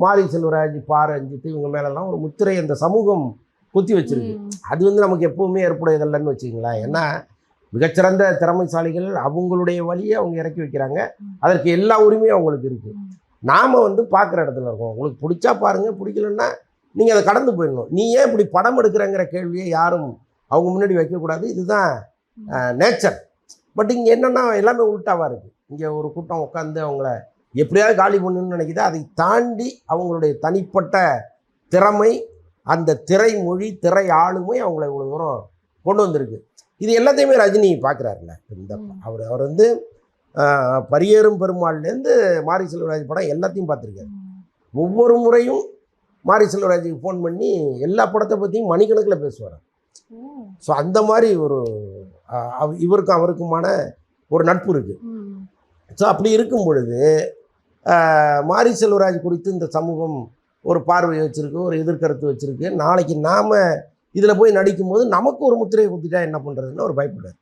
மாரி செல்வராஜ், பா. ரஞ்சித் இவங்க மேலெல்லாம் ஒரு முத்திரை அந்த சமூகம் குத்தி வச்சிருக்கு. அது வந்து நமக்கு எப்பவுமே ஏற்புடையதில்லைன்னு வச்சுங்களேன். ஏன்னா மிகச்சிறந்த திறமைசாலிகள் அவங்களுடைய வழியை அவங்க இறக்கி வைக்கிறாங்க. அதற்கு எல்லா உரிமையும் அவங்களுக்கு இருக்குது. நாம் வந்து பார்க்குற இடத்துல இருக்கோம். உங்களுக்கு பிடிச்சா பாருங்கள், பிடிக்கலன்னா நீங்கள் அதை கடந்து போயிடணும். நீ ஏன் இப்படி படம் எடுக்கிறங்கிற கேள்வியை யாரும் அவங்க முன்னாடி வைக்கக்கூடாது. இதுதான் நேச்சர். பட் இங்கே என்னென்னா எல்லாமே உள்டாவாக இருக்குது. இங்கே ஒரு கூட்டம் உட்காந்து அவங்கள எப்படியாவது காலி பண்ணணும்னு நினைக்கிது. அதை தாண்டி அவங்களுடைய தனிப்பட்ட திறமை, அந்த திரை மொழி, திரை ஆளுமை அவங்கள இவ்வளோ தூரம் கொண்டு வந்திருக்கு. இது எல்லாத்தையுமே ரஜினி பார்க்குறாருல்ல. இந்த அவர் வந்து பரியேறும் பெருமாள்லேருந்து மாரி செல்வராஜ் படம் எல்லாத்தையும் பார்த்துருக்காரு. ஒவ்வொரு முறையும் மாரி செல்வராஜுக்கு ஃபோன் பண்ணி எல்லா படத்தை பற்றியும் மணிக்கணக்கில் பேசுவார். ஸோ அந்த மாதிரி ஒரு இவருக்கும் அவருக்குமான ஒரு நட்பு இருக்குது. ஸோ அப்படி இருக்கும் பொழுது மாரி செல்வராஜ் குறித்து இந்த சமூகம் ஒரு பார்வையை வச்சுருக்கு, ஒரு எதிர்கருத்து வச்சுருக்கு. நாளைக்கு நாம் இதில் போய் நடிக்கும்போது நமக்கு ஒரு முத்திரையை குத்திட்டா என்ன பண்ணுறதுன்னு ஒரு பயப்படுறாரு.